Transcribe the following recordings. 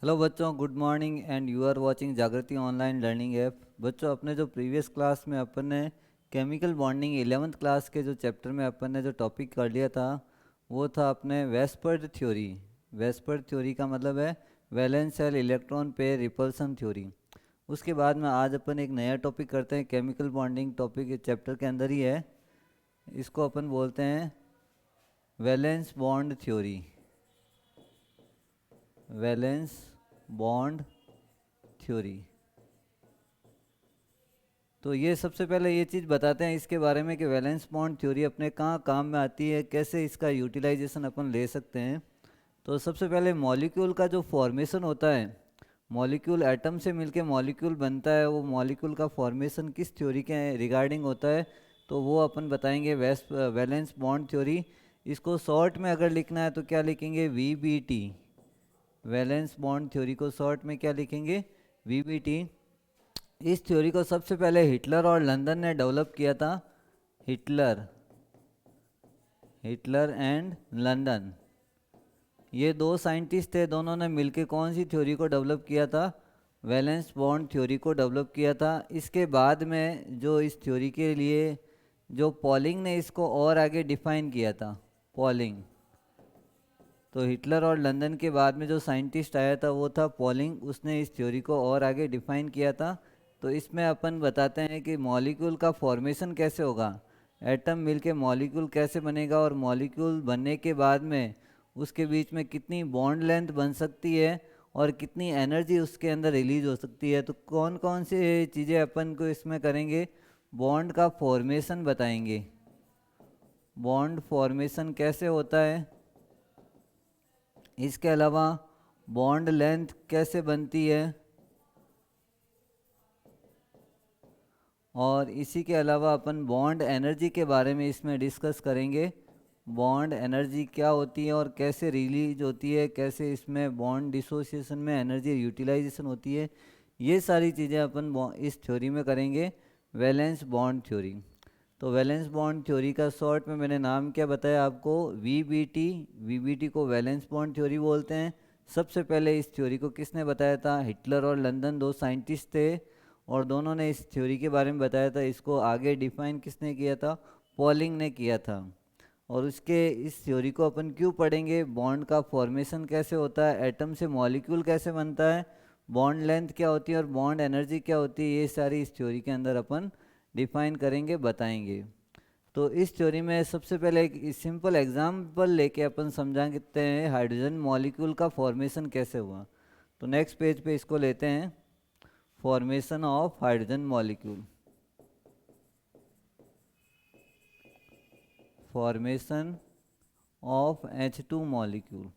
Hello बच्चों, good morning and you are watching Jagriti online learning app. बच्चों, अपने जो प्रीवियस क्लास में अपन ने केमिकल बॉन्डिंग 11th क्लास के जो चैप्टर में अपन ने जो टॉपिक कर लिया था वो था अपने वेस्पर्ड थ्योरी। वेस्पर्ड थ्योरी का मतलब है valence shell electron pair repulsion theory. उसके बाद में आज अपन एक नया टॉपिक करते हैं, केमिकल बॉन्डिंग टॉपिक चैप्टर के अंदर ही है। इसको अपन बोलते हैं valence bond theory. Valence bond theory. तो ये सबसे पहले ये चीज़ बताते हैं इसके बारे में कि वैलेंस बॉन्ड थ्योरी अपने कहाँ काम में आती है, कैसे इसका यूटिलाइजेशन अपन ले सकते हैं। तो सबसे पहले मॉलिक्यूल का जो फॉर्मेशन होता है, मॉलिक्यूल एटम से मिलके मॉलिक्यूल बनता है, वो मॉलिक्यूल का फॉर्मेशन किस थ्योरी के रिगार्डिंग होता है तो वो अपन बताएंगे वैलेंस बॉन्ड थ्योरी। इसको शॉर्ट में अगर लिखना है तो क्या लिखेंगे, वीबीटी। वैलेंस बॉन्ड थ्योरी को शॉर्ट में क्या लिखेंगे, वीबीटी। इस थ्योरी को सबसे पहले हिटलर और लंदन ने डेवलप किया था। हिटलर हिटलर एंड लंदन, ये दो साइंटिस्ट थे, दोनों ने मिलकर कौन सी थ्योरी को डेवलप किया था, वैलेंस बॉन्ड थ्योरी को डेवलप किया था। इसके बाद में जो इस थ्योरी के लिए जो पॉलिंग ने इसको और आगे डिफाइन किया था, पॉलिंग। तो हिटलर और लंदन के बाद में जो साइंटिस्ट आया था वो था पॉलिंग, उसने इस थ्योरी को और आगे डिफाइन किया था। तो इसमें अपन बताते हैं कि मॉलिक्यूल का फॉर्मेशन कैसे होगा, एटम मिलके मॉलिक्यूल कैसे बनेगा, और मॉलिक्यूल बनने के बाद में उसके बीच में कितनी बॉन्ड लेंथ बन सकती है और कितनी एनर्जी उसके अंदर रिलीज हो सकती है। तो कौन कौन सी चीज़ें अपन को इसमें करेंगे, बॉन्ड का फॉर्मेशन बताएंगे। बॉन्ड फॉर्मेशन कैसे होता है, इसके अलावा बॉन्ड लेंथ कैसे बनती है, और इसी के अलावा अपन बॉन्ड एनर्जी के बारे में इसमें डिस्कस करेंगे। बॉन्ड एनर्जी क्या होती है और कैसे रिलीज होती है, कैसे इसमें बॉन्ड डिसोसिएशन में एनर्जी यूटिलाइजेशन होती है, ये सारी चीज़ें अपन इस थ्योरी में करेंगे, वैलेंस बॉन्ड थ्योरी। तो वैलेंस बॉन्ड थ्योरी का शॉर्ट में मैंने नाम क्या बताया आपको, वीबीटी। वीबीटी को वैलेंस बॉन्ड थ्योरी बोलते हैं। सबसे पहले इस थ्योरी को किसने बताया था, हिटलर और लंदन, दो साइंटिस्ट थे, और दोनों ने इस थ्योरी के बारे में बताया था। इसको आगे डिफाइन किसने किया था, पॉलिंग ने किया था। और उसके इस थ्योरी को अपन क्यों पढ़ेंगे, बॉन्ड का फॉर्मेशन कैसे होता है, एटम से मॉलिक्यूल कैसे बनता है, बॉन्ड लेंथ क्या होती है और बॉन्ड एनर्जी क्या होती है, ये सारी इस थ्योरी के अंदर अपन डिफाइन करेंगे, बताएंगे। तो इस थ्योरी में सबसे पहले एक सिंपल एग्जांपल लेके अपन समझाते हैं हाइड्रोजन मॉलिक्यूल का फॉर्मेशन कैसे हुआ। तो नेक्स्ट पेज पे इसको लेते हैं, formation of hydrogen molecule. Formation of H2 molecule.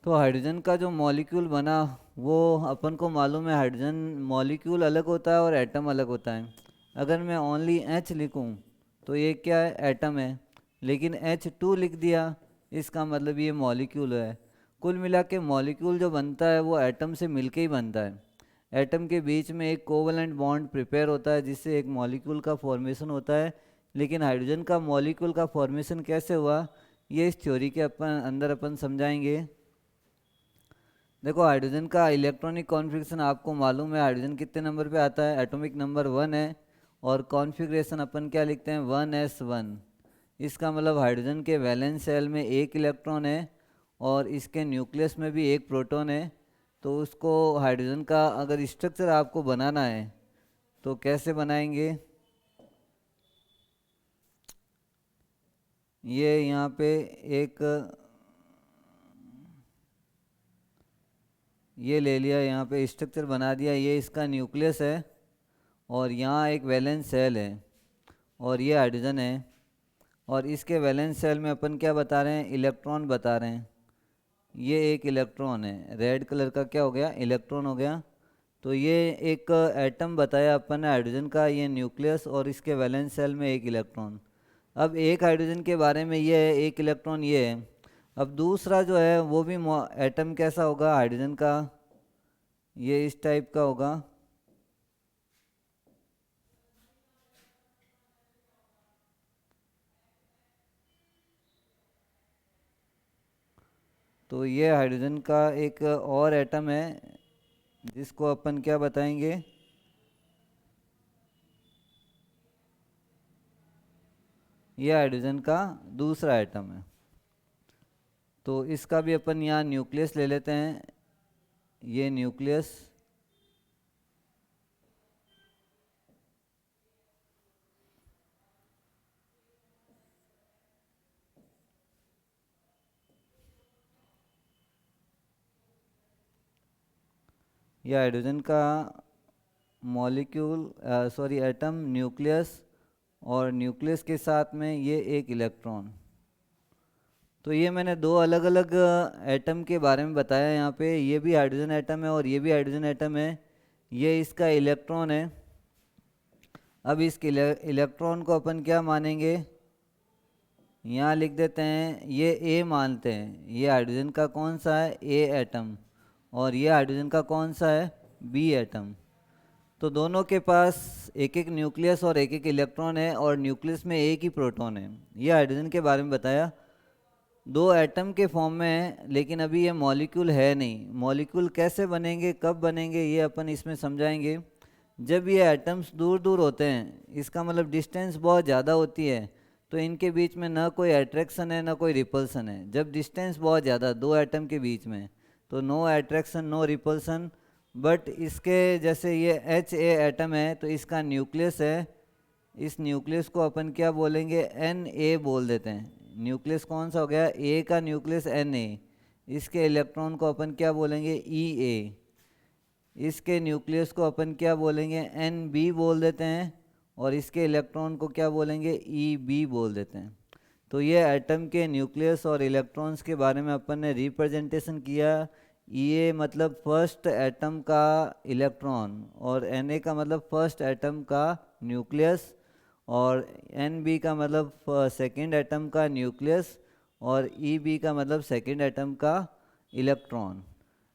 तो हाइड्रोजन का जो मॉलिक्यूल बना वो अपन को मालूम है, हाइड्रोजन मॉलिक्यूल अलग होता है और एटम अलग होता है। अगर मैं ओनली H लिखूं तो ये क्या है, एटम है। लेकिन H2 लिख दिया, इसका मतलब ये मॉलिक्यूल है। कुल मिला के मॉलिक्यूल जो बनता है वो एटम से मिलके ही बनता है। एटम के बीच में एक कोवलेंट बॉन्ड प्रिपेयर होता है जिससे एक मॉलिक्यूल का फॉर्मेशन होता है। लेकिन हाइड्रोजन का मॉलिक्यूल का फॉर्मेशन कैसे हुआ, ये इस थ्योरी के अपन अंदर अपन समझाएंगे। देखो, हाइड्रोजन का इलेक्ट्रॉनिक कॉन्फ़िगरेशन आपको मालूम है, हाइड्रोजन कितने नंबर पे आता है, एटॉमिक नंबर 1 है। और कॉन्फ़िगरेशन अपन क्या लिखते हैं, 1s1। इसका मतलब हाइड्रोजन के वैलेंस शेल में एक इलेक्ट्रॉन है और इसके न्यूक्लियस में भी एक प्रोटॉन है। तो उसको हाइड्रोजन का अगर स्ट्रक्चर आपको बनाना है तो कैसे बनाएंगे, ये यहाँ पे एक ये ले लिया, यहाँ पे स्ट्रक्चर बना दिया, ये इसका न्यूक्लियस है और यहाँ एक वैलेंस सेल है और ये हाइड्रोजन है। और इसके वैलेंस सेल में अपन क्या बता रहे हैं, इलेक्ट्रॉन बता रहे हैं। ये एक इलेक्ट्रॉन है, रेड कलर का क्या हो गया, इलेक्ट्रॉन हो गया। तो ये एक एटम बताया अपन ने हाइड्रोजन का, ये न्यूक्लियस और इसके वैलेंस सेल में एक इलेक्ट्रॉन। अब एक हाइड्रोजन के बारे में ये है, एक इलेक्ट्रॉन ये है। अब दूसरा जो है वो भी एटम कैसा होगा हाइड्रोजन का, ये इस टाइप का होगा। तो ये हाइड्रोजन का एक और एटम है जिसको अपन क्या बताएंगे, ये हाइड्रोजन का दूसरा एटम है। तो इसका भी अपन यहाँ न्यूक्लियस ले लेते हैं, ये न्यूक्लियस, ये हाइड्रोजन का मॉलिक्यूल सॉरी एटम न्यूक्लियस, और न्यूक्लियस के साथ में ये एक इलेक्ट्रॉन। तो ये मैंने दो अलग अलग एटम के बारे में बताया यहाँ पे, ये भी हाइड्रोजन एटम है और ये भी हाइड्रोजन एटम है, ये इसका इलेक्ट्रॉन है। अब इस इलेक्ट्रॉन को अपन क्या मानेंगे, यहाँ लिख देते हैं, ये ए मानते हैं, ये हाइड्रोजन का कौन सा है, ए एटम, और ये हाइड्रोजन का कौन सा है, बी एटम। तो दोनों के पास एक एक न्यूक्लियस और एक एक इलेक्ट्रॉन है, और न्यूक्लियस में एक ही प्रोटॉन है। ये हाइड्रोजन के बारे में बताया, दो एटम के फॉर्म में है, लेकिन अभी ये मॉलिक्यूल है नहीं। मॉलिक्यूल कैसे बनेंगे, कब बनेंगे, ये अपन इसमें समझाएंगे। जब ये एटम्स दूर दूर होते हैं, इसका मतलब डिस्टेंस बहुत ज़्यादा होती है, तो इनके बीच में ना कोई अट्रैक्शन है ना कोई रिपल्सन है। जब डिस्टेंस बहुत ज़्यादा दो एटम के बीच में, तो no attraction no repulsion. But इसके जैसे ये एच ए एटम है, तो इसका न्यूक्लियस है, इस न्यूक्लियस को अपन क्या बोलेंगे, एन ए बोल देते हैं। न्यूक्लियस कौन सा हो गया, ए का न्यूक्लियस एन ए, इसके इलेक्ट्रॉन को अपन क्या बोलेंगे, ई ए, इसके न्यूक्लियस को अपन क्या बोलेंगे, एन बी बोल देते हैं, और इसके इलेक्ट्रॉन को क्या बोलेंगे, ई बी बोल देते हैं। तो ये एटम के न्यूक्लियस और इलेक्ट्रॉन्स के बारे में अपन ने रिप्रेजेंटेशन किया। ई ए मतलब फर्स्ट एटम का इलेक्ट्रॉन, और एन ए का मतलब फर्स्ट एटम का न्यूक्लियस, और एन बी का मतलब सेकेंड एटम का न्यूक्लियस, और ई बी का मतलब सेकेंड एटम का इलेक्ट्रॉन।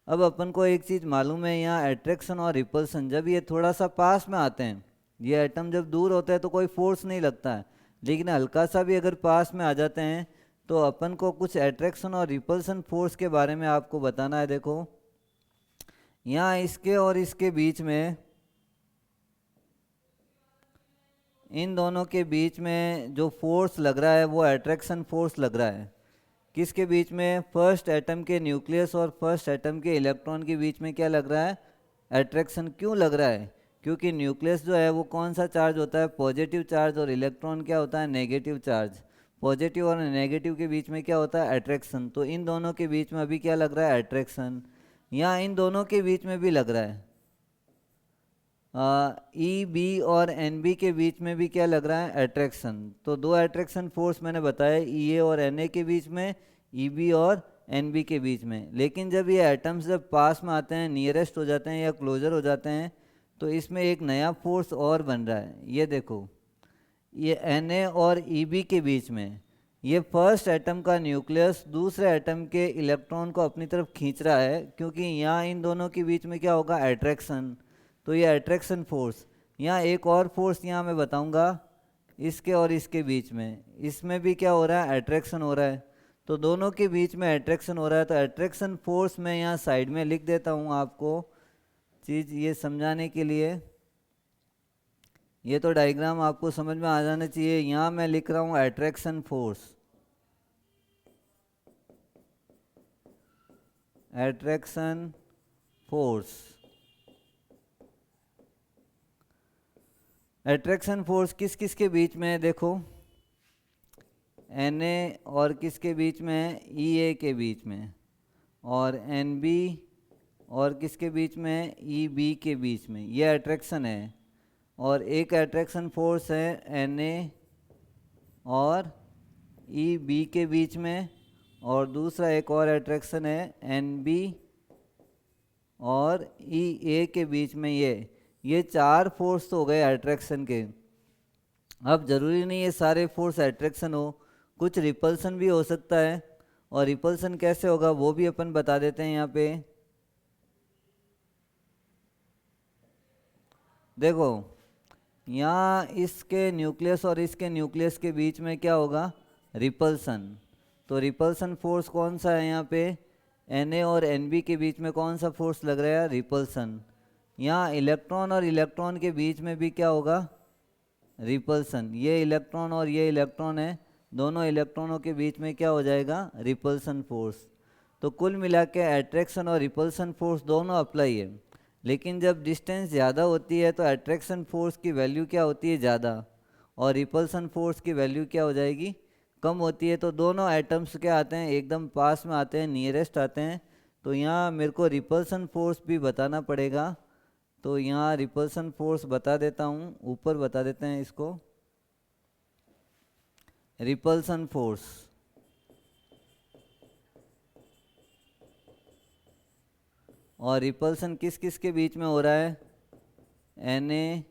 अब अपन को एक चीज़ मालूम है, यहाँ अट्रैक्शन और रिपल्सन, जब ये थोड़ा सा पास में आते हैं, ये एटम जब दूर होते हैं तो कोई फोर्स नहीं लगता है, लेकिन हल्का सा भी अगर पास में आ जाते हैं तो अपन को कुछ अट्रैक्शन और रिपल्सन फोर्स के बारे में आपको बताना है। देखो यहाँ इसके और इसके बीच में, इन दोनों के बीच में जो फोर्स लग रहा है वो अट्रैक्शन फोर्स लग रहा है। किसके बीच में, फर्स्ट एटम के न्यूक्लियस और फर्स्ट एटम के इलेक्ट्रॉन के बीच में क्या लग रहा है, अट्रैक्शन। क्यों लग रहा है, क्योंकि न्यूक्लियस जो है वो कौन सा चार्ज होता है, पॉजिटिव चार्ज, और इलेक्ट्रॉन क्या होता है, नेगेटिव चार्ज। पॉजिटिव और नेगेटिव के बीच में क्या होता है, अट्रैक्शन। तो इन दोनों के बीच में अभी क्या लग रहा है, अट्रैक्शन। यहाँ इन दोनों के बीच में भी लग रहा है, ई बी और एन बी के बीच में भी क्या लग रहा है, अट्रैक्शन। तो दो अट्रैक्शन फोर्स मैंने बताया, ई ए और एन ए के बीच में, ई बी और एन बी के बीच में। लेकिन जब ये एटम्स जब पास में आते हैं, नियरेस्ट हो जाते हैं या क्लोजर हो जाते हैं, तो इसमें एक नया फोर्स और बन रहा है। ये देखो, ये एन ए और ई बी के बीच में, ये फर्स्ट एटम का न्यूक्लियस दूसरे एटम के इलेक्ट्रॉन को अपनी तरफ खींच रहा है, क्योंकि यहाँ इन दोनों के बीच में क्या होगा, अट्रैक्शन। तो ये अट्रैक्शन फोर्स। यहाँ एक और फोर्स यहाँ मैं बताऊँगा, इसके और इसके बीच में, इसमें भी क्या हो रहा है, अट्रैक्शन हो रहा है। तो दोनों के बीच में अट्रैक्शन हो रहा है, तो अट्रैक्शन फोर्स मैं यहाँ साइड में लिख देता हूँ आपको चीज़ ये समझाने के लिए। ये तो डायग्राम आपको समझ में आ जाना चाहिए। यहाँ मैं लिख रहा हूँ attraction force, attraction force. Attraction force किस किस के बीच में है, देखो एन ए और किसके बीच में है, ई ए के बीच में, और एन बी और किसके बीच में है, ई बी के बीच में। ये अट्रैक्शन है। और एक अट्रैक्शन फोर्स है एन ए और ई बी के बीच में, और दूसरा एक और अट्रैक्शन है एन बी और ई ए के बीच में। ये चार फोर्स तो हो गए अट्रैक्शन के। अब जरूरी नहीं है सारे फोर्स अट्रैक्शन हो, कुछ रिपल्सन भी हो सकता है। और रिपल्सन कैसे होगा वो भी अपन बता देते हैं यहाँ पे। देखो यहाँ इसके न्यूक्लियस और इसके न्यूक्लियस के बीच में क्या होगा, रिपल्सन। तो रिपल्सन फोर्स कौन सा है यहाँ पे, Na और Nb के बीच में कौन सा फोर्स लग रहा है? रिपल्सन। यहाँ इलेक्ट्रॉन और इलेक्ट्रॉन के बीच में भी क्या होगा? रिपल्सन। ये इलेक्ट्रॉन और ये इलेक्ट्रॉन है, दोनों इलेक्ट्रॉनों के बीच में क्या हो जाएगा? Repulsion force. तो कुल मिला के अट्रैक्शन और रिपल्सन फोर्स दोनों अप्लाई है, लेकिन जब डिस्टेंस ज़्यादा होती है तो अट्रैक्शन फोर्स की वैल्यू क्या होती है? ज़्यादा, और रिपल्सन फोर्स की वैल्यू क्या हो जाएगी? कम होती है। तो दोनों एटम्स क्या आते हैं? एकदम पास में आते हैं, नियरेस्ट आते हैं। तो यहाँ मेरे को रिपल्सन फोर्स भी बताना पड़ेगा, तो यहाँ रिपल्सन फोर्स बता देता हूँ, ऊपर बता देते हैं इसको। रिपल्सन फोर्स, और रिपल्सन किस किस के बीच में हो रहा है? Na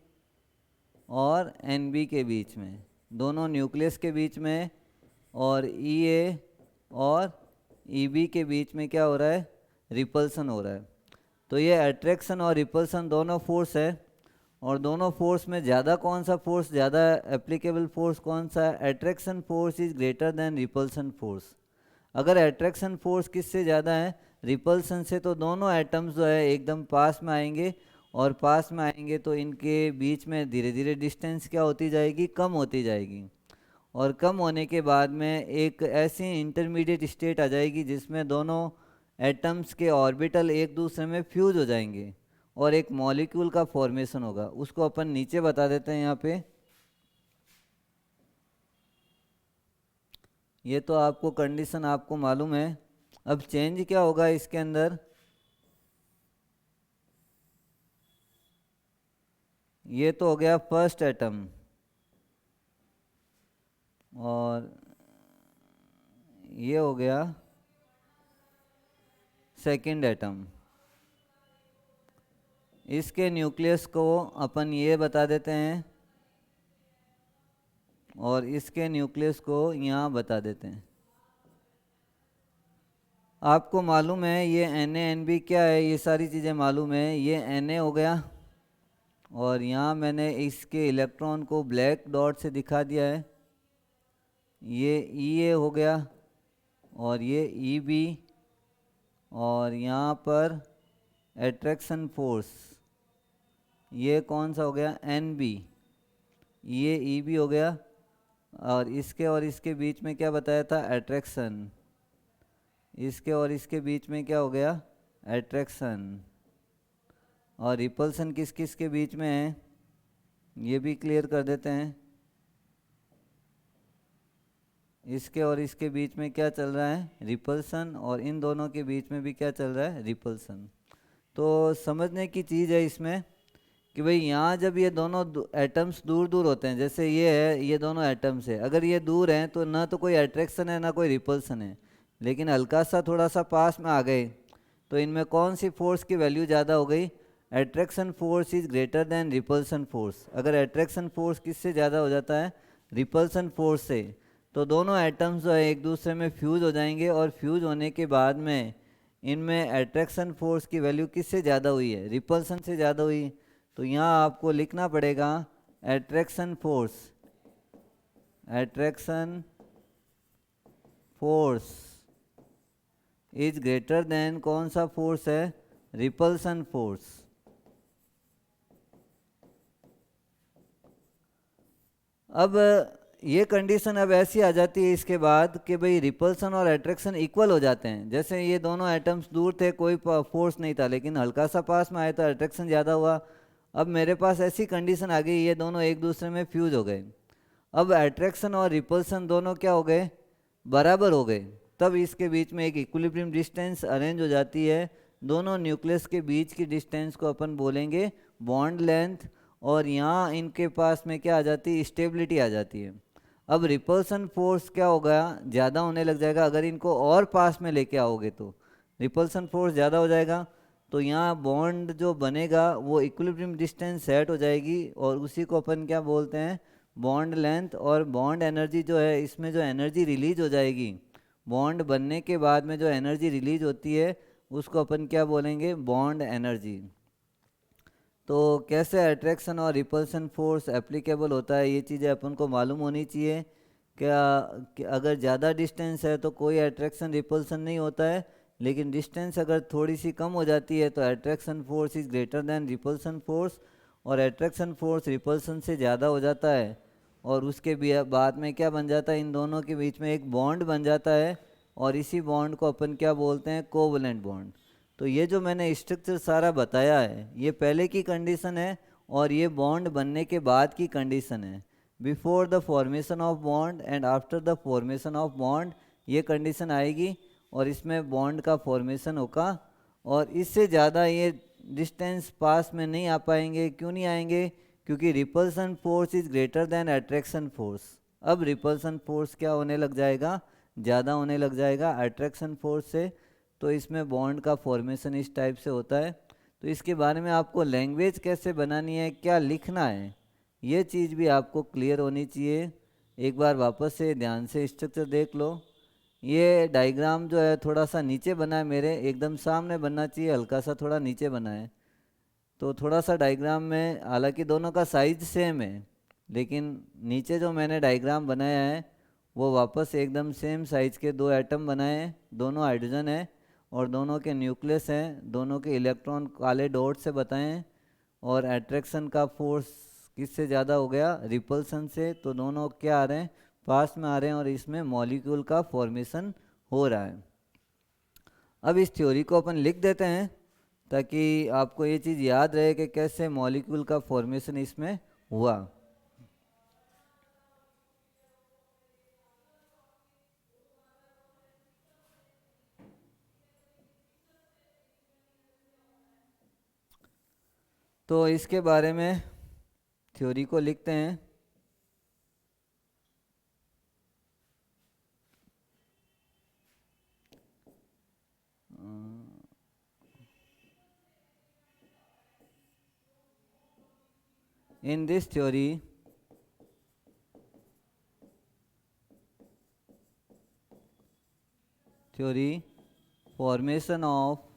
और Nb के बीच में, दोनों न्यूक्लियस के बीच में, और Ea और Eb के बीच में क्या हो रहा है? रिपल्सन हो रहा है। तो ये अट्रैक्शन और रिपल्सन दोनों फोर्स है, और दोनों फोर्स में ज़्यादा कौन सा फोर्स, ज़्यादा एप्लीकेबल फोर्स कौन सा है? Attraction force is greater than repulsion force. अगर अट्रैक्शन फोर्स किससे ज़्यादा है? रिपल्सन से। तो दोनों एटम्स जो है एकदम पास में आएंगे, और पास में आएंगे तो इनके बीच में धीरे धीरे डिस्टेंस क्या होती जाएगी? कम होती जाएगी। और कम होने के बाद में एक ऐसी इंटरमीडिएट स्टेट आ जाएगी जिसमें दोनों एटम्स के ऑर्बिटल एक दूसरे में फ्यूज हो जाएंगे और एक मॉलिक्यूल का फॉर्मेशन होगा। उसको अपन नीचे बता देते हैं यहाँ पे। ये तो आपको कंडीशन आपको मालूम है। अब चेंज क्या होगा इसके अंदर? ये तो हो गया फर्स्ट एटम, और ये हो गया सेकंड एटम। इसके न्यूक्लियस को अपन ये बता देते हैं, और इसके न्यूक्लियस को यहाँ बता देते हैं। आपको मालूम है ये Na Nb क्या है, ये सारी चीज़ें मालूम है। ये Na हो गया, और यहाँ मैंने इसके इलेक्ट्रॉन को ब्लैक डॉट से दिखा दिया है। ये Ea हो गया, और ये Eb, और यहाँ पर एट्रैक्शन फोर्स ये कौन सा हो गया? Nb। ये Eb हो गया, और इसके बीच में क्या बताया था? अट्रैक्शन। इसके और इसके बीच में क्या हो गया? अट्रैक्शन। और रिपल्सन किस किस के बीच में है? ये भी क्लियर कर देते हैं। इसके और इसके बीच में क्या चल रहा है? रिपल्सन। और इन दोनों के बीच में भी क्या चल रहा है? रिपल्सन। तो समझने की चीज़ है इसमें कि भाई यहाँ जब ये दोनों एटम्स दूर दूर होते हैं, जैसे ये है, ये दोनों एटम्स है, अगर ये दूर हैं तो ना तो कोई अट्रैक्शन है ना कोई रिपल्सन है। लेकिन हल्का सा थोड़ा सा पास में आ गए तो इनमें कौन सी फोर्स की वैल्यू ज़्यादा हो गई? Attraction force is greater than repulsion force. अगर अट्रैक्शन फोर्स किससे ज़्यादा हो जाता है? रिपल्सन फोर्स से। तो दोनों एटम्स जो है एक दूसरे में फ्यूज हो जाएंगे, और फ्यूज होने के बाद में इनमें अट्रैक्शन फोर्स की वैल्यू किससे ज़्यादा हुई है? रिपल्सन से ज़्यादा हुई। तो यहाँ आपको लिखना पड़ेगा attraction force, attraction force is greater than कौन सा फोर्स है? Repulsion force. अब ये कंडीशन अब ऐसी आ जाती है इसके बाद कि भाई रिपल्सन और अट्रैक्शन इक्वल हो जाते हैं। जैसे ये दोनों एटम्स दूर थे, कोई फोर्स नहीं था, लेकिन हल्का सा पास में आया तो अट्रैक्शन ज़्यादा हुआ। अब मेरे पास ऐसी कंडीशन आ गई, ये दोनों एक दूसरे में फ्यूज हो गए। अब अट्रैक्शन और रिपल्सन दोनों क्या हो गए? बराबर हो गए। तब इसके बीच में एक इक्विलिब्रियम डिस्टेंस अरेंज हो जाती है। दोनों न्यूक्लियस के बीच की डिस्टेंस को अपन बोलेंगे बॉन्ड लेंथ, और यहाँ इनके पास में क्या आ जाती है? स्टेबिलिटी आ जाती है। अब रिपल्सन फोर्स क्या होगा? ज़्यादा होने लग जाएगा। अगर इनको और पास में लेके आओगे तो रिपल्सन फोर्स ज़्यादा हो जाएगा। तो यहाँ बॉन्ड जो बनेगा वो इक्विलिब्रियम डिस्टेंस सेट हो जाएगी, और उसी को अपन क्या बोलते हैं? Bond length. और बॉन्ड एनर्जी जो है, इसमें जो एनर्जी रिलीज हो जाएगी बॉन्ड बनने के बाद में, जो एनर्जी रिलीज होती है उसको अपन क्या बोलेंगे? Bond energy. तो कैसे अट्रैक्शन और रिपल्सन फोर्स एप्लीकेबल होता है, ये चीज़ें अपन को मालूम होनी चाहिए। क्या कि अगर ज़्यादा डिस्टेंस है तो कोई अट्रैक्शन रिपल्सन नहीं होता है, लेकिन डिस्टेंस अगर थोड़ी सी कम हो जाती है तो attraction force is greater than repulsion force, और अट्रैक्शन फोर्स रिपल्सन से ज़्यादा हो जाता है, और उसके बाद में क्या बन जाता है, इन दोनों के बीच में एक बॉन्ड बन जाता है, और इसी बॉन्ड को अपन क्या बोलते हैं, कोवलेंट बॉन्ड। तो ये जो मैंने स्ट्रक्चर सारा बताया है ये पहले की कंडीशन है, और ये बॉन्ड बनने के बाद की कंडीशन है। Before the formation of bond and after the formation of bond ये कंडीशन आएगी, और इसमें बॉन्ड का फॉर्मेशन होगा। और इससे ज़्यादा ये डिस्टेंस पास में नहीं आ पाएंगे। क्यों नहीं आएंगे? क्योंकि repulsion force is greater than attraction force. अब रिपल्सन फोर्स क्या होने लग जाएगा, ज़्यादा होने लग जाएगा अट्रैक्शन फोर्स से। तो इसमें बॉन्ड का फॉर्मेशन इस टाइप से होता है। तो इसके बारे में आपको लैंग्वेज कैसे बनानी है, क्या लिखना है, ये चीज़ भी आपको क्लियर होनी चाहिए। एक बार वापस से ध्यान से स्ट्रक्चर देख लो। ये डायग्राम जो है थोड़ा सा नीचे बना है, मेरे एकदम सामने बनना चाहिए, हल्का सा थोड़ा नीचे बना है। तो थोड़ा सा डायग्राम में, हालांकि दोनों का साइज सेम है, लेकिन नीचे जो मैंने डायग्राम बनाया है वो वापस एकदम सेम साइज के दो एटम बनाए हैं, दोनों हाइड्रोजन है, और दोनों के न्यूक्लियस हैं, दोनों के इलेक्ट्रॉन काले डॉट से बताए हैं। और अट्रैक्शन का फोर्स किससे ज़्यादा हो गया, रिपल्सन से। तो दोनों क्या आ रहे हैं, पास में आ रहे हैं, और इसमें मॉलिक्यूल का फॉर्मेशन हो रहा है। अब इस थ्योरी को अपन लिख देते हैं ताकि आपको ये चीज़ याद रहे कि कैसे मॉलिक्यूल का फॉर्मेशन इसमें हुआ। तो इसके बारे में थ्योरी को लिखते हैं। In this theory formation of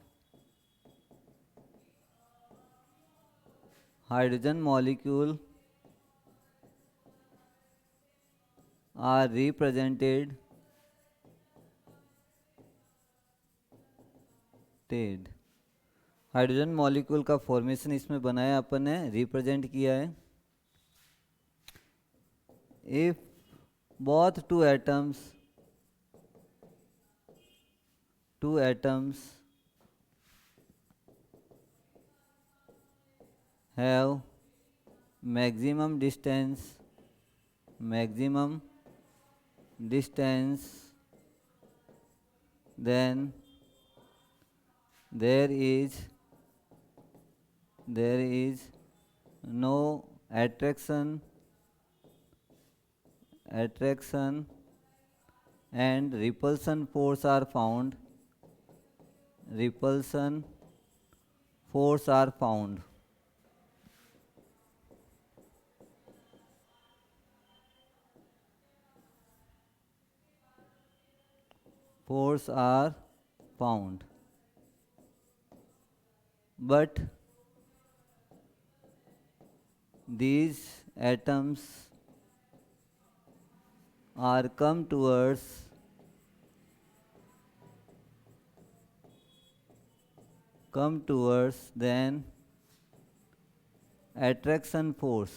hydrogen molecule are represented hydrogen molecule का फॉर्मेशन इसमें बनाया अपन ने, रिप्रेजेंट किया है। If both two atoms have maximum distance, then there is no attraction and repulsion force are found. repulsion force are found force are found but these atoms are come towards then attraction force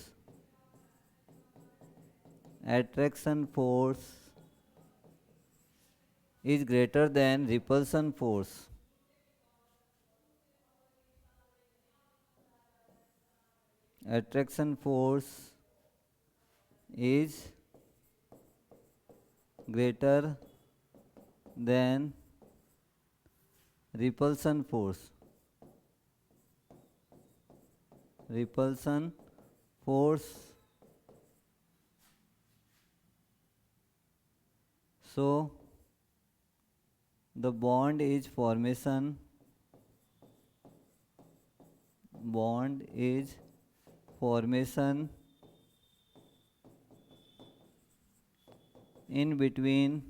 is greater than repulsion force. Attraction force is greater than repulsion force. So the bond is formation in between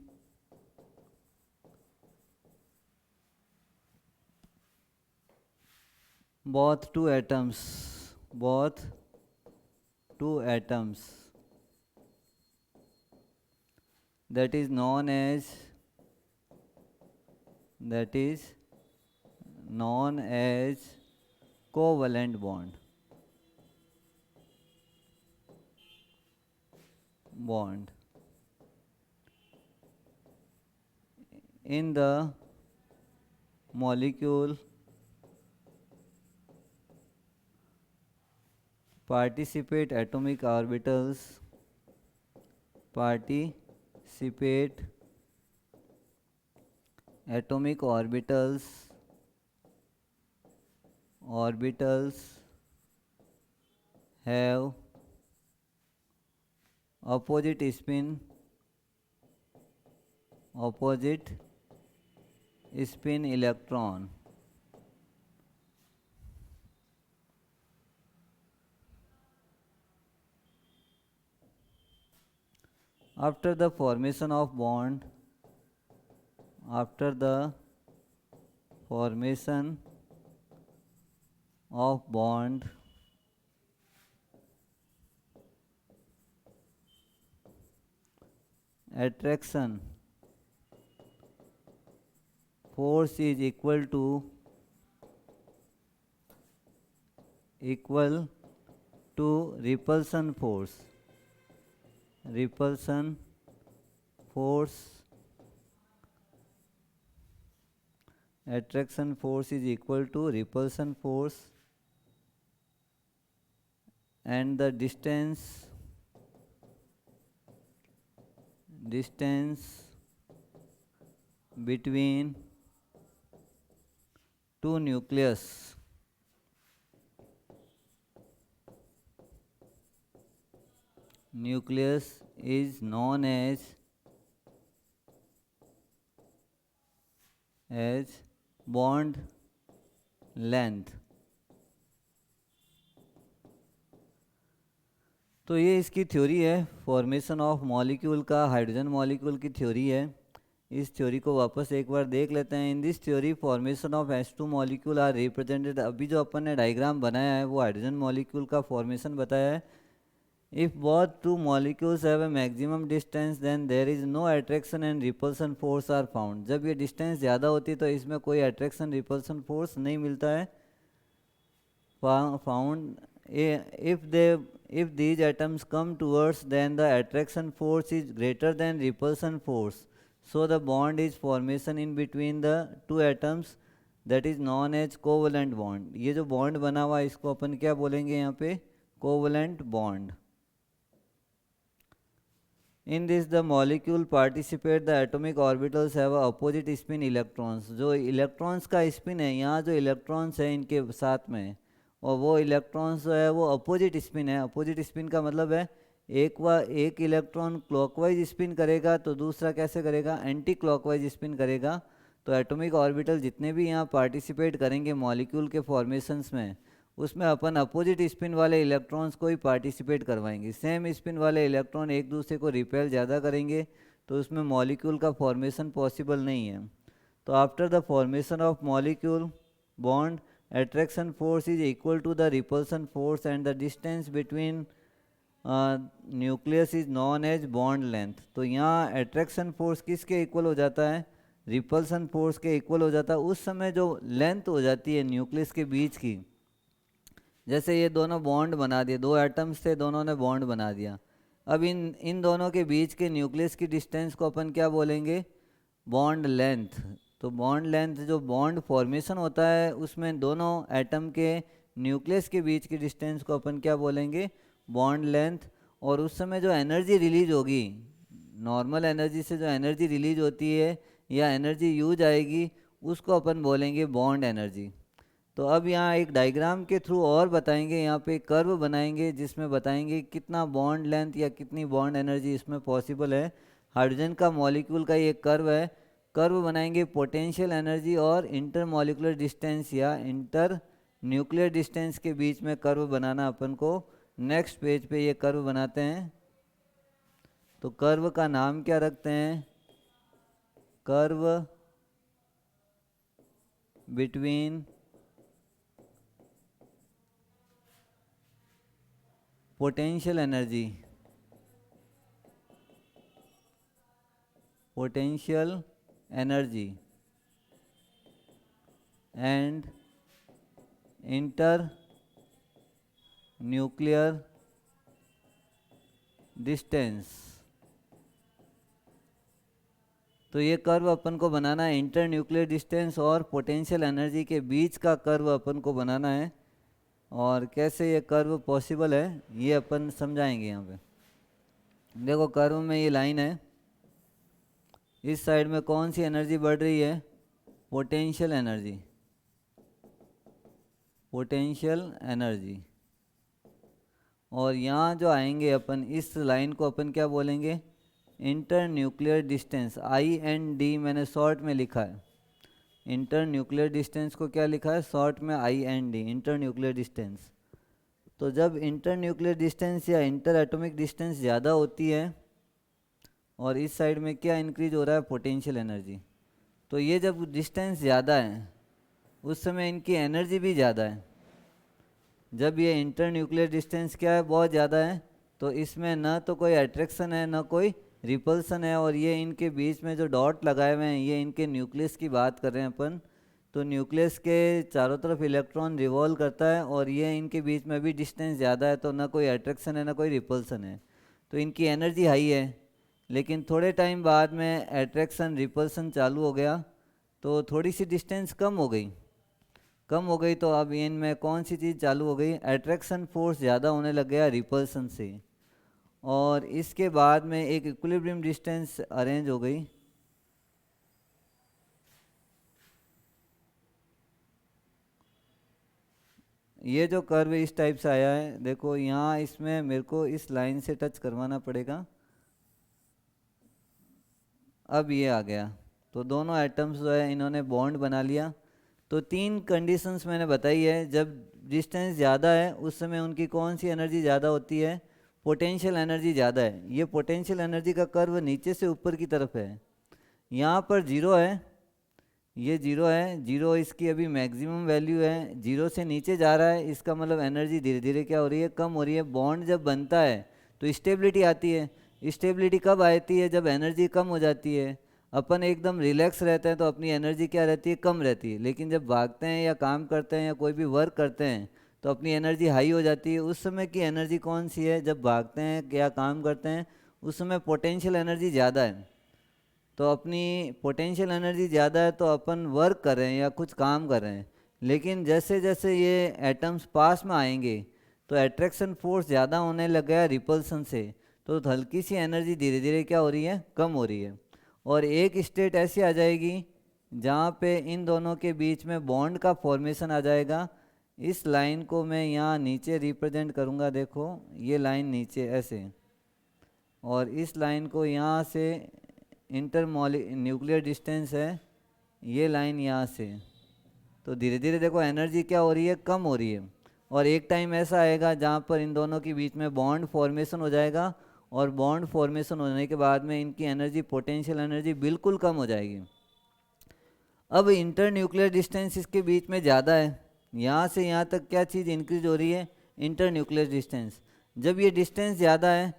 both two atoms that is known as that is known as covalent bond. In the molecule participate atomic orbitals, participate atomic orbitals have opposite spin electron. After the formation of bond, attraction force is equal to repulsion force. Attraction force is equal to repulsion force, and the distance between two nucleus is known as bond length. तो ये इसकी theory है formation of molecule का, hydrogen molecule की theory है. इस theory को वापस एक बार देख लेते हैं. In this theory formation of H2 molecule are represented. अभी जो अपन ने डायग्राम बनाया है वो हाइड्रोजन मॉलिक्यूल का फॉर्मेशन बताया है. If both two molecules have a maximum distance then there is no attraction and repulsion force are found. जब ये डिस्टेंस ज़्यादा होती है तो इसमें कोई अट्रैक्शन रिपल्सन फोर्स नहीं मिलता है. Found if these atoms come towards, then the attraction force is greater than repulsion force, so the bond is formation in between the two atoms, that is known as covalent bond. ये जो bond बना हुआ है इसको अपन क्या बोलेंगे यहाँ पे, covalent bond. In this the molecule participate the atomic orbitals have a opposite spin electrons. जो इलेक्ट्रॉन्स का स्पिन है, यहाँ जो इलेक्ट्रॉन्स है इनके साथ में, और वो इलेक्ट्रॉन्स जो है वो अपोजिट स्पिन है. अपोजिट स्पिन का मतलब है एक इलेक्ट्रॉन क्लॉकवाइज स्पिन करेगा तो दूसरा कैसे करेगा, एंटी क्लॉकवाइज स्पिन करेगा. तो एटॉमिक ऑर्बिटल जितने भी यहाँ पार्टिसिपेट करेंगे मॉलिक्यूल के फॉर्मेशंस में, उसमें अपन अपोजिट स्पिन वाले इलेक्ट्रॉन्स को ही पार्टिसिपेट करवाएंगे. सेम स्पिन वाले इलेक्ट्रॉन एक दूसरे को रिपेल ज़्यादा करेंगे तो उसमें मॉलिक्यूल का फॉर्मेशन पॉसिबल नहीं है. तो after the formation of molecule bond, attraction force is equal to the repulsion force and the distance between nucleus is known as bond length. तो यहाँ attraction force किसके इक्वल हो जाता है, repulsion force के इक्वल हो जाता है. उस समय जो लेंथ हो जाती है न्यूक्लियस के बीच की, जैसे ये दोनों बॉन्ड बना दिए, दो एटम्स थे दोनों ने बॉन्ड बना दिया. अब इन दोनों के बीच के न्यूक्लियस की डिस्टेंस को अपन क्या बोलेंगे, बॉन्ड लेंथ. तो बॉन्ड लेंथ जो बॉन्ड फॉर्मेशन होता है उसमें दोनों एटम के न्यूक्लियस के बीच की डिस्टेंस को अपन क्या बोलेंगे, बॉन्ड लेंथ. और उस समय जो एनर्जी रिलीज होगी, नॉर्मल एनर्जी से जो एनर्जी रिलीज होती है या एनर्जी यूज आएगी, उसको अपन बोलेंगे बॉन्ड एनर्जी. तो अब यहाँ एक डायग्राम के थ्रू और बताएंगे, यहाँ पे कर्व बनाएंगे जिसमें बताएंगे कितना बॉन्ड लेंथ या कितनी बॉन्ड एनर्जी इसमें पॉसिबल है. हाइड्रोजन का मॉलिक्यूल का ये कर्व है. कर्व बनाएंगे पोटेंशियल एनर्जी और इंटर मॉलिकुलर डिस्टेंस या इंटर न्यूक्लियर डिस्टेंस के बीच में कर्व बनाना अपन को. नेक्स्ट पेज पे ये कर्व बनाते हैं. तो कर्व का नाम क्या रखते हैं, curve between potential energy and inter nuclear distance. तो ये कर्व अपन को बनाना है, इंटर न्यूक्लियर डिस्टेंस और पोटेंशियल एनर्जी के बीच का कर्व अपन को बनाना है। और कैसे ये कर्व पॉसिबल है ये अपन समझाएंगे यहाँ पे। देखो कर्व में ये लाइन है, इस साइड में कौन सी एनर्जी बढ़ रही है, पोटेंशियल एनर्जी, पोटेंशियल एनर्जी। और यहाँ जो आएंगे अपन, इस लाइन को अपन क्या बोलेंगे, इंटर न्यूक्लियर डिस्टेंस, IND मैंने शॉर्ट में लिखा है। इंटर न्यूक्लियर डिस्टेंस को क्या लिखा है शॉर्ट में, IND, इंटर न्यूक्लियर डिस्टेंस। तो जब इंटर न्यूक्लियर डिस्टेंस या इंटर एटॉमिक डिस्टेंस ज़्यादा होती है और इस साइड में क्या इंक्रीज हो रहा है, पोटेंशियल एनर्जी। तो ये जब डिस्टेंस ज़्यादा है उस समय इनकी एनर्जी भी ज़्यादा है। जब ये इंटर न्यूक्लियर डिस्टेंस क्या है, बहुत ज़्यादा है, तो इसमें ना तो कोई अट्रैक्शन है ना कोई रिपल्सन है। और ये इनके बीच में जो डॉट लगाए हुए हैं ये इनके न्यूक्लियस की बात कर रहे हैं अपन। तो न्यूक्लियस के चारों तरफ इलेक्ट्रॉन रिवॉल्व करता है और ये इनके बीच में भी डिस्टेंस ज़्यादा है, तो ना कोई अट्रैक्शन है ना कोई रिपल्सन है। तो इनकी एनर्जी हाई है, लेकिन थोड़े टाइम बाद में अट्रैक्शन रिपल्सन चालू हो गया तो थोड़ी सी डिस्टेंस कम हो गई। तो अब इनमें कौन सी चीज़ चालू हो गई, अट्रैक्शन फोर्स ज़्यादा होने लग गया रिपल्सन से। और इसके बाद में एक इक्विलिब्रियम डिस्टेंस अरेंज हो गई। ये जो कर्व इस टाइप से आया है, देखो यहाँ इसमें मेरे को इस लाइन से टच करवाना पड़ेगा। अब ये आ गया, तो दोनों एटम्स जो है इन्होंने बॉन्ड बना लिया। तो 3 कंडीशंस मैंने बताई है। जब डिस्टेंस ज़्यादा है उस समय उनकी कौन सी एनर्जी ज़्यादा होती है, पोटेंशियल एनर्जी ज़्यादा है। ये पोटेंशियल एनर्जी का कर्व नीचे से ऊपर की तरफ है, यहाँ पर 0 है, ये 0 है, 0 इसकी अभी मैक्सिमम वैल्यू है, 0 से नीचे जा रहा है, इसका मतलब एनर्जी धीरे धीरे क्या हो रही है, कम हो रही है। बॉन्ड जब बनता है तो स्टेबिलिटी आती है। स्टेबिलिटी कब आती है, जब एनर्जी कम हो जाती है। अपन एकदम रिलैक्स रहते हैं तो अपनी एनर्जी क्या रहती है, कम रहती है। लेकिन जब भागते हैं या काम करते हैं या कोई भी वर्क करते हैं तो अपनी एनर्जी हाई हो जाती है। उस समय की एनर्जी कौन सी है, जब भागते हैं या काम करते हैं उस समय पोटेंशियल एनर्जी ज़्यादा है। तो अपनी पोटेंशियल एनर्जी ज़्यादा है तो अपन वर्क कर रहे हैं या कुछ काम कर रहे हैं। लेकिन जैसे जैसे ये एटम्स पास में आएंगे तो अट्रैक्शन फोर्स ज़्यादा होने लग गया रिपल्सन से, तो हल्की सी एनर्जी धीरे धीरे क्या हो रही है, कम हो रही है। और एक स्टेट ऐसी आ जाएगी जहाँ पे इन दोनों के बीच में बॉन्ड का फॉर्मेशन आ जाएगा। इस लाइन को मैं यहाँ नीचे रिप्रेजेंट करूँगा, देखो ये लाइन नीचे ऐसे, और इस लाइन को यहाँ से इंटर न्यूक्लियर डिस्टेंस है, ये लाइन यहाँ से। तो धीरे धीरे देखो एनर्जी क्या हो रही है, कम हो रही है। और एक टाइम ऐसा आएगा जहाँ पर इन दोनों के बीच में बॉन्ड फॉर्मेशन हो जाएगा, और बॉन्ड फॉर्मेशन होने के बाद में इनकी एनर्जी, पोटेंशियल एनर्जी बिल्कुल कम हो जाएगी। अब इंटर न्यूक्लियर डिस्टेंस इसके बीच में ज़्यादा है, यहाँ से यहाँ तक क्या चीज़ इंक्रीज हो रही है, इंटर न्यूक्लियर डिस्टेंस। जब ये डिस्टेंस ज़्यादा है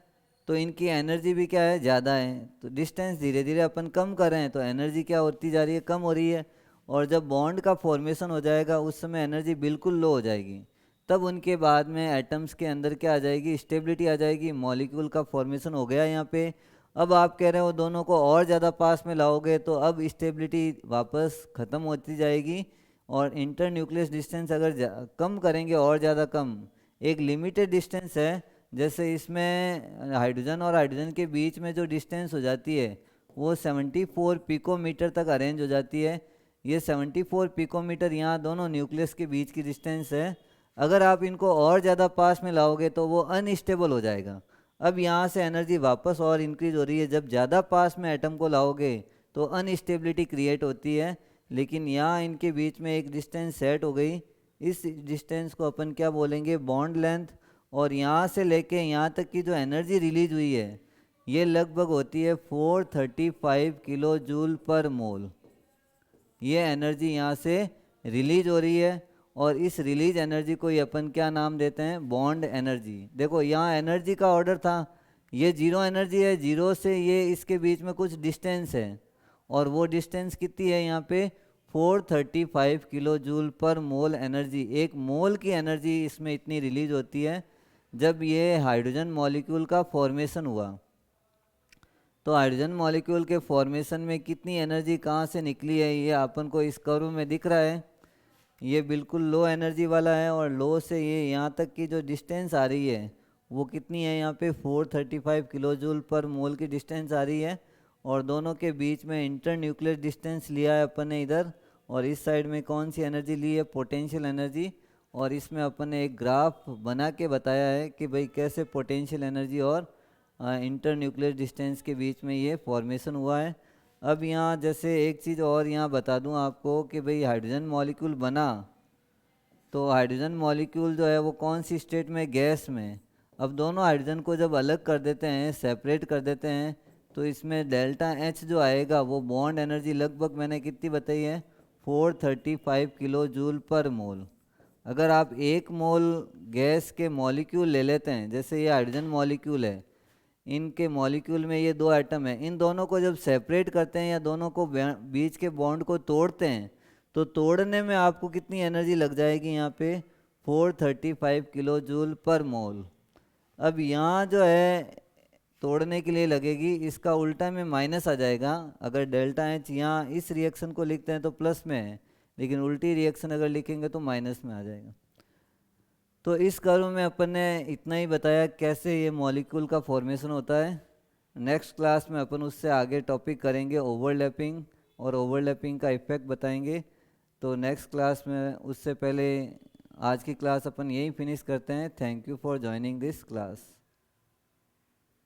तो इनकी एनर्जी भी क्या है, ज़्यादा है। तो डिस्टेंस धीरे धीरे अपन कम कर रहे हैं तो एनर्जी क्या होती जा रही है, कम हो रही है। और जब बॉन्ड का फॉर्मेशन हो जाएगा उस समय एनर्जी बिल्कुल लो हो जाएगी। तब उनके बाद में एटम्स के अंदर क्या आ जाएगी, स्टेबिलिटी आ जाएगी, मॉलिक्यूल का फॉर्मेशन हो गया यहाँ पे। अब आप कह रहे हो दोनों को और ज़्यादा पास में लाओगे तो अब स्टेबिलिटी वापस ख़त्म होती जाएगी। और इंटर न्यूक्लियस डिस्टेंस अगर कम करेंगे और ज़्यादा कम, एक लिमिटेड डिस्टेंस है, जैसे इसमें हाइड्रोजन और हाइड्रोजन के बीच में जो डिस्टेंस हो जाती है वो 74 पिकोमीटर तक अरेंज हो जाती है। ये 74 पिकोमीटर यहाँ दोनों न्यूक्लियस के बीच की डिस्टेंस है। अगर आप इनको और ज़्यादा पास में लाओगे तो वो अनस्टेबल हो जाएगा। अब यहाँ से एनर्जी वापस और इंक्रीज हो रही है। जब ज़्यादा पास में एटम को लाओगे तो अनस्टेबिलिटी क्रिएट होती है। लेकिन यहाँ इनके बीच में एक डिस्टेंस सेट हो गई, इस डिस्टेंस को अपन क्या बोलेंगे, बॉन्ड लेंथ। और यहाँ से लेके यहाँ तक की जो एनर्जी रिलीज हुई है ये लगभग होती है 435 किलो जूल पर मोल। ये एनर्जी यहाँ से रिलीज हो रही है और इस रिलीज एनर्जी को ही अपन क्या नाम देते हैं, बॉन्ड एनर्जी। देखो यहाँ एनर्जी का ऑर्डर था, ये 0 एनर्जी है, 0 से ये इसके बीच में कुछ डिस्टेंस है और वो डिस्टेंस कितनी है यहाँ पे 435 किलो जूल पर मोल एनर्जी, एक मोल की एनर्जी इसमें इतनी रिलीज होती है जब ये हाइड्रोजन मॉलिक्यूल का फॉर्मेशन हुआ। तो हाइड्रोजन मॉलिक्यूल के फॉर्मेशन में कितनी एनर्जी कहाँ से निकली है ये अपन को इस कर्व में दिख रहा है। ये बिल्कुल लो एनर्जी वाला है और लो से ये यहाँ तक की जो डिस्टेंस आ रही है वो कितनी है, यहाँ पे 435 किलो जूल पर मोल की डिस्टेंस आ रही है। और दोनों के बीच में इंटर न्यूक्लियर डिस्टेंस लिया है अपन ने इधर, और इस साइड में कौन सी एनर्जी ली है, पोटेंशियल एनर्जी। और इसमें अपन ने एक ग्राफ बना के बताया है कि भाई कैसे पोटेंशियल एनर्जी और इंटर न्यूक्लियर डिस्टेंस के बीच में ये फॉर्मेशन हुआ है। अब यहाँ जैसे एक चीज़ और यहाँ बता दूँ आपको कि भाई हाइड्रोजन मॉलिक्यूल बना, तो हाइड्रोजन मॉलिक्यूल जो है वो कौन सी स्टेट में, गैस में। अब दोनों हाइड्रोजन को जब अलग कर देते हैं, सेपरेट कर देते हैं, तो इसमें डेल्टा एच जो आएगा वो बॉन्ड एनर्जी लगभग मैंने कितनी बताई है, 435 किलो जूल पर मोल। अगर आप एक मोल गैस के मॉलिक्यूल ले लेते हैं, जैसे ये हाइड्रोजन मॉलिक्यूल है, इनके मॉलिक्यूल में ये दो एटम है, इन दोनों को जब सेपरेट करते हैं या दोनों को बीच के बॉन्ड को तोड़ते हैं, तो तोड़ने में आपको कितनी एनर्जी लग जाएगी, यहाँ पे 435 किलो जूल पर मोल। अब यहाँ जो है तोड़ने के लिए लगेगी, इसका उल्टा में माइनस आ जाएगा। अगर डेल्टा एच यहाँ इस रिएक्शन को लिखते हैं तो प्लस में है, लेकिन उल्टी रिएक्शन अगर लिखेंगे तो माइनस में आ जाएगा। तो इस कर्व में अपन ने इतना ही बताया कैसे ये मॉलिक्यूल का फॉर्मेशन होता है। नेक्स्ट क्लास में अपन उससे आगे टॉपिक करेंगे ओवरलैपिंग, और ओवरलैपिंग का इफेक्ट बताएंगे। तो नेक्स्ट क्लास में, उससे पहले आज की क्लास अपन यही फिनिश करते हैं। Thank you for joining this class.